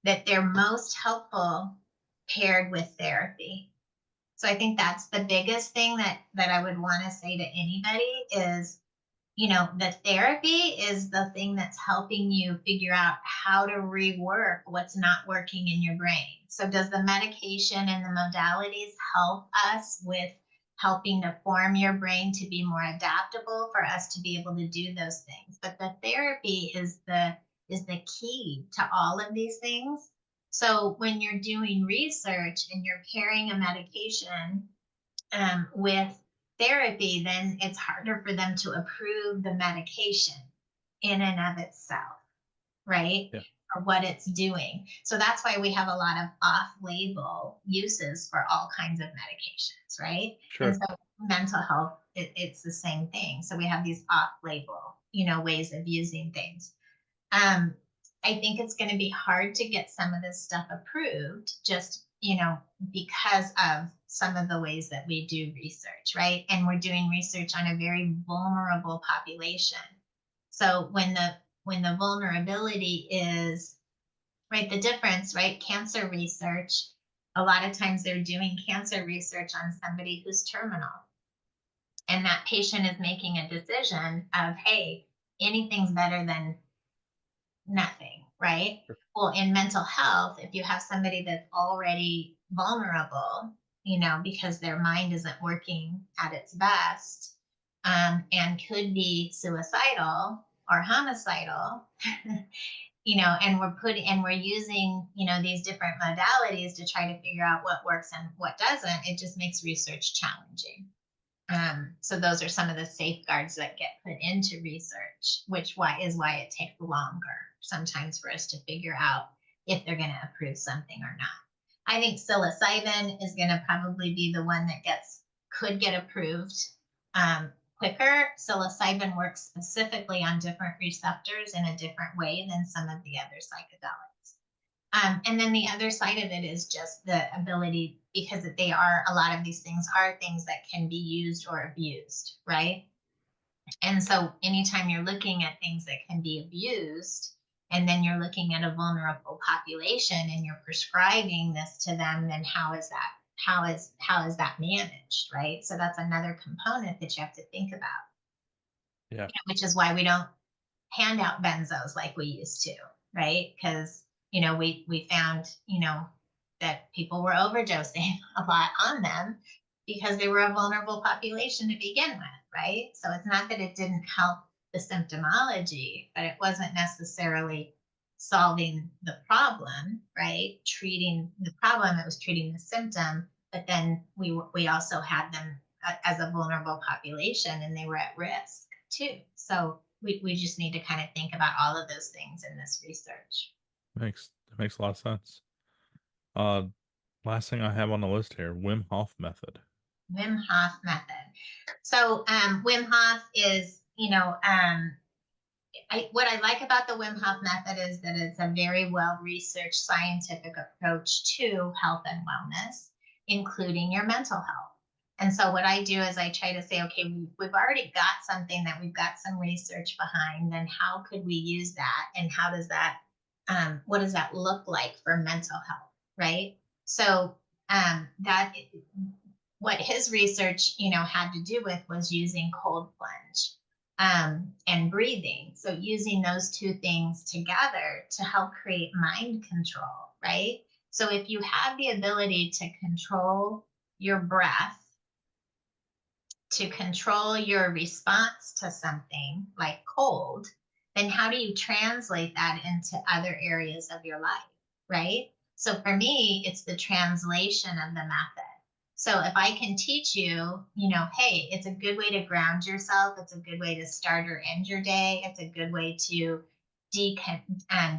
that they're most helpful paired with therapy. So I think that's the biggest thing that I would want to say to anybody is, the therapy is the thing that's helping you figure out how to rework what's not working in your brain. So does the medication and the modalities help us with helping to form your brain to be more adaptable for us to be able to do those things? But the therapy is the key to all of these things. So when you're doing research and you're pairing a medication with therapy, then it's harder for them to approve the medication in and of itself, right? Yeah. Or what it's doing. So that's why we have a lot of off-label uses for all kinds of medications, right? And Sure. so mental health, it's the same thing. So we have these off-label, ways of using things. I think it's going to be hard to get some of this stuff approved just, because of some of the ways that we do research, right? And we're doing research on a very vulnerable population. So when the vulnerability is, right, the difference, right? Cancer research, a lot of times they're doing cancer research on somebody who's terminal. And that patient is making a decision of, hey, anything's better than nothing, right? Sure. Well, in mental health, if you have somebody that's already vulnerable, because their mind isn't working at its best, and could be suicidal or homicidal, and we're using, these different modalities to try to figure out what works and what doesn't, it just makes research challenging. So those are some of the safeguards that get put into research, which is why it takes longer sometimes for us to figure out if they're going to approve something or not. I think psilocybin is going to probably be the one that could get approved quicker. Psilocybin works specifically on different receptors in a different way than some of the other psychedelics. And then the other side of it is just the ability, because a lot of these things are things that can be used or abused, right? And so anytime you're looking at things that can be abused, and then you're looking at a vulnerable population and you're prescribing this to them, then how is that managed, right? So that's another component that you have to think about, Yeah. which is why we don't hand out benzos like we used to, right? Because we found that people were overdosing a lot on them because they were a vulnerable population to begin with, right? So it's not that it didn't help the symptomology, but it wasn't necessarily solving the problem, right? Treating the problem, it was treating the symptom, but then we also had them as a vulnerable population and they were at risk too. So we just need to kind of think about all of those things in this research. That makes a lot of sense. Uh, last thing I have on the list here, Wim Hof method. Wim Hof method. So Wim Hof is, what I like about the Wim Hof method is that it's a very well researched scientific approach to health and wellness, including your mental health. And so, what I do is I try to say, okay, we've already got something that we've got some research behind, then how could we use that? And how does that, what does that look like for mental health? Right. So, that what his research, had to do with was using cold plunge and breathing. So using those two things together to help create mind control, right? So if you have the ability to control your breath, to control your response to something like cold, then how do you translate that into other areas of your life, right? So for me, it's the translation of the method. So if I can teach you, hey, it's a good way to ground yourself. It's a good way to start or end your day. It's a good way to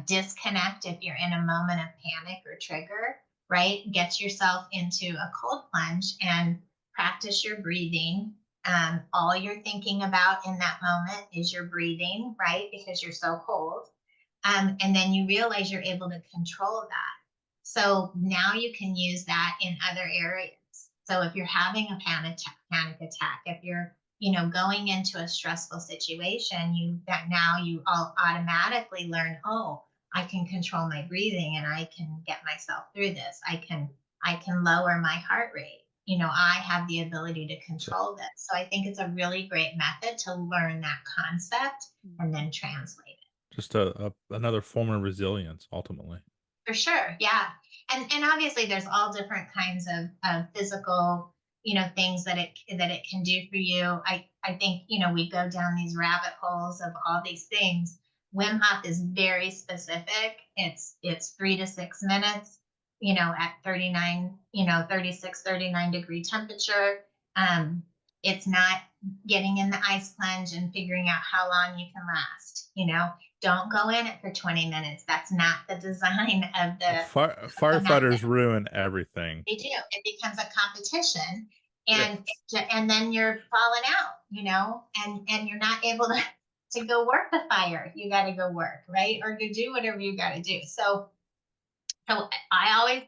disconnect if you're in a moment of panic or trigger, right? Get yourself into a cold plunge and practice your breathing. All you're thinking about in that moment is your breathing, right? Because you're so cold. And then you realize you're able to control that. So now you can use that in other areas. So if you're having a panic attack, if you're going into a stressful situation, you all automatically learn, oh, I can control my breathing and I can get myself through this. I can lower my heart rate. I have the ability to So control this. So I think it's a really great method to learn that concept and then translate it. just another form of resilience, ultimately. For sure, yeah. And obviously there's all different kinds of physical, things that it can do for you. I think, we go down these rabbit holes of all these things. Wim Hof is very specific. It's 3 to 6 minutes, at 39, 36, 39-degree temperature. Um, it's not getting in the ice plunge and figuring out how long you can last. Don't go in it for 20 minutes. That's not the design of the method. Firefighters ruin everything. They do. It becomes a competition, and Yes. and then you're falling out, and you're not able to go work the fire. You got to go work, right, or you do whatever you got to do. So I always,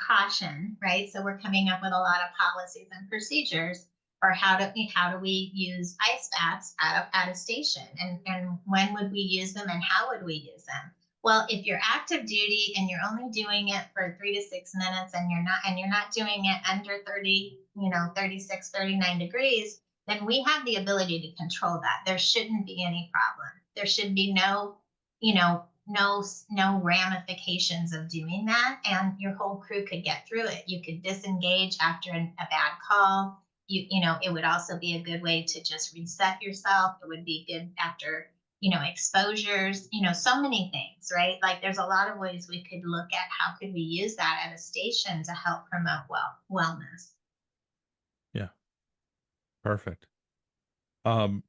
caution, right? So we're coming up with a lot of policies and procedures for how do we use ice baths at a station, and when would we use them, and how would we use them? Well, if you're active duty and you're only doing it for 3 to 6 minutes, and you're not doing it under 30, 36, 39 degrees, then we have the ability to control that. There shouldn't be any problem. There should be no ramifications of doing that, and your whole crew could get through it. You could disengage after a bad call. It would also be a good way to just reset yourself. It would be good after exposures, so many things, right? Like there's a lot of ways we could look at how could we use that at a station to help promote wellness. Yeah. Perfect. Um,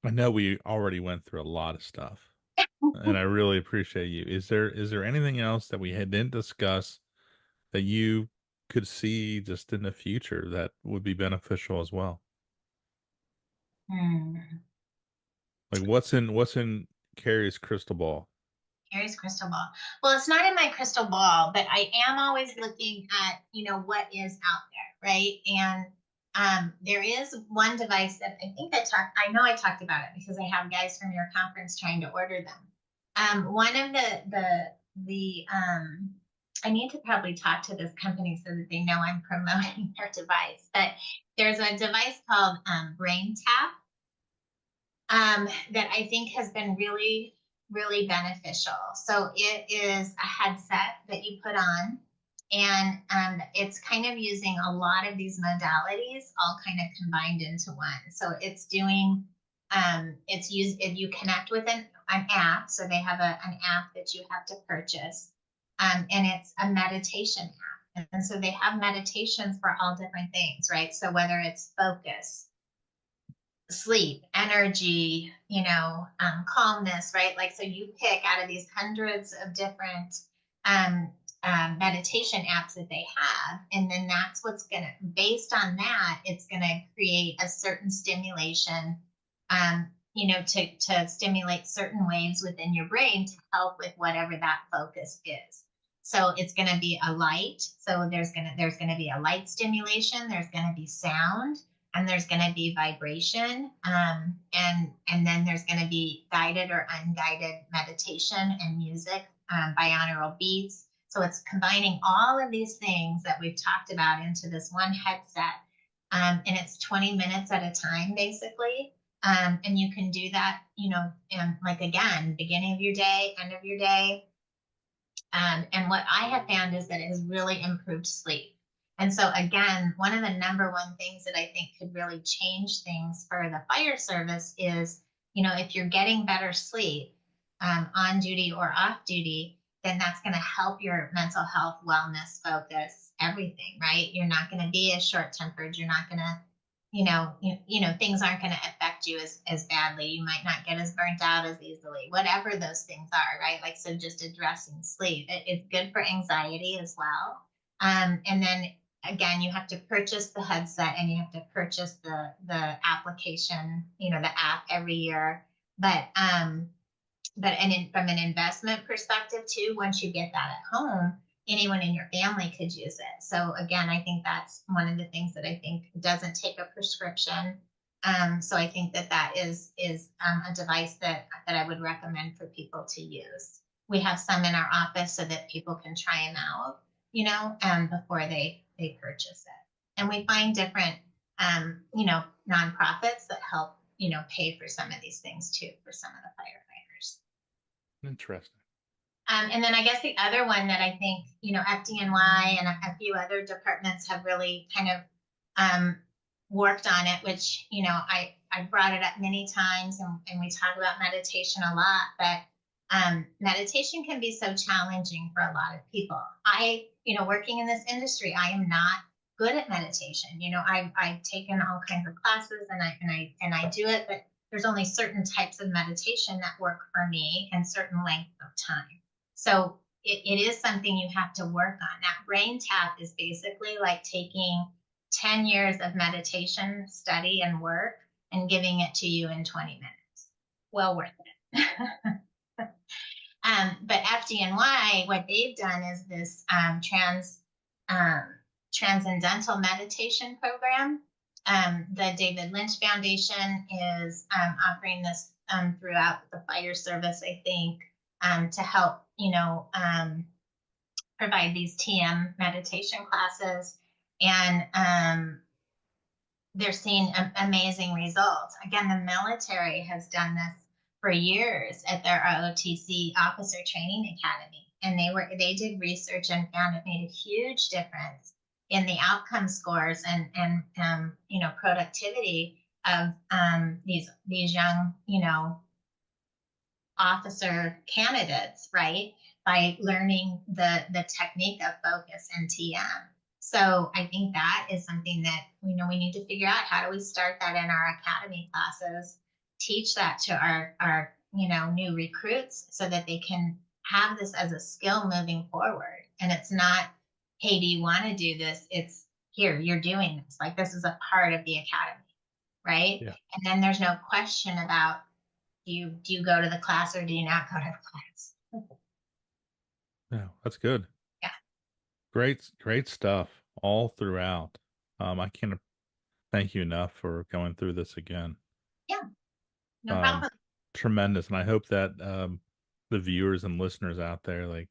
I know we already went through a lot of stuff, and I really appreciate you. Is there anything else that we didn't discuss that you could see just in the future that would be beneficial as well? Hmm. Like what's in Carrie's crystal ball? Carrie's crystal ball. Well, it's not in my crystal ball, but I am always looking at, what is out there, right? And There is one device that I know I talked about it because I have guys from your conference trying to order them. One of I need to probably talk to this company so that they know I'm promoting their device, but there's a device called Braintap that I think has been really, really beneficial. So it is a headset that you put on, and it's kind of using a lot of these modalities all kind of combined into one. So it's doing, it's used, if you connect with an app, so they have an app that you have to purchase, and it's a meditation app. And so they have meditations for all different things, right? So whether it's focus, sleep, energy, calmness, right? Like, so you pick out of these hundreds of different meditation apps that they have, and then that's what's going to, based on that, it's going to create a certain stimulation, to stimulate certain waves within your brain to help with whatever that focus is. So it's going to be a light. So there's going to be a light stimulation. There's going to be sound, and there's going to be vibration, and then there's going to be guided or unguided meditation and music, binaural beats. So it's combining all of these things that we've talked about into this one headset, and it's 20 minutes at a time, basically. And you can do that, like, again, beginning of your day, end of your day. And what I have found is that it has really improved sleep. And so, again, one of the number one things that I think could really change things for the fire service is, if you're getting better sleep, on duty or off duty, then that's going to help your mental health, wellness, focus, everything, right? You're not going to be as short tempered. You're not going to, things aren't going to affect you as badly. You might not get as burnt out as easily, whatever those things are, right? Like, so just addressing sleep. It's good for anxiety as well. And then again, you have to purchase the headset, and you have to purchase the application, the app every year. But from an investment perspective too, once you get that at home, anyone in your family could use it. So again, I think that's one of the things that I think doesn't take a prescription. So I think that is a device that I would recommend for people to use. We have some in our office so that people can try them out, before they purchase it. And we find different, nonprofits that help, pay for some of these things too, for some of the firefighters. Interesting. And then I guess the other one that I think, FDNY and a few other departments have really kind of worked on it, which, I brought it up many times, and we talk about meditation a lot, but meditation can be so challenging for a lot of people. Working in this industry, I am not good at meditation. I've taken all kinds of classes, and I do it, but there's only certain types of meditation that work for me and certain length of time. So it is something you have to work on. That Braintap is basically like taking 10 years of meditation study and work and giving it to you in 20 minutes. Well worth it. But FDNY, what they've done is this transcendental meditation program. The David Lynch Foundation is offering this throughout the fire service, I think, to help, provide these TM meditation classes. And they're seeing amazing results. Again, the military has done this for years at their ROTC Officer Training Academy. And they did research and found it made a huge difference in the outcome scores and productivity of these young, officer candidates, right? By learning the technique of focus and TM. So I think that is something that, we need to figure out. How do we start that in our academy classes, teach that to our new recruits so that they can have this as a skill moving forward. And it's not, hey, do you want to do this? It's, here, you're doing this. Like, this is a part of the academy, right? Yeah. And then there's no question about, do you go to the class or do you not go to the class? Yeah, that's good. Yeah. Great stuff all throughout. I can't thank you enough for going through this again. Yeah, no Um, problem. tremendous, and I hope that the viewers and listeners out there like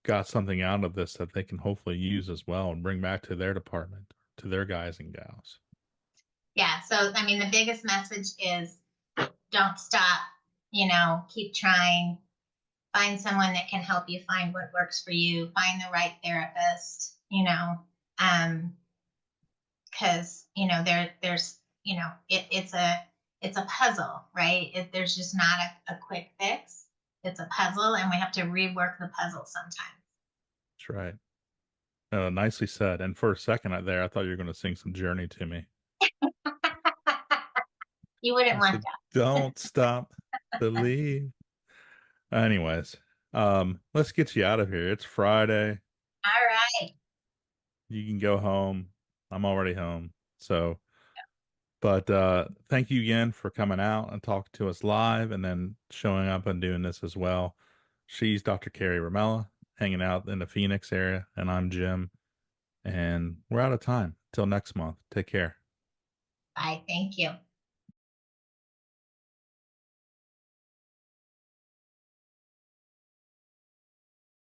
got something out of this that they can hopefully use as well and bring back to their department, to their guys and gals. Yeah. So, I mean, the biggest message is don't stop, keep trying, find someone that can help you find what works for you, find the right therapist, um, because, there's, it's a puzzle, right? There's just not a quick fix. It's a puzzle and we have to rework the puzzle sometimes. That's right. Nicely said. And for a second there, I thought you were going to sing some Journey to me. You wouldn't I want said, that. "Don't stop, believe." Anyways, let's get you out of here. It's Friday. All right. You can go home. I'm already home. So, but thank you again for coming out and talking to us live and then showing up and doing this as well. She's Dr. Kerry Ramella, hanging out in the Phoenix area, and I'm Jim. And we're out of time. Till next month. Take care. Bye. Thank you.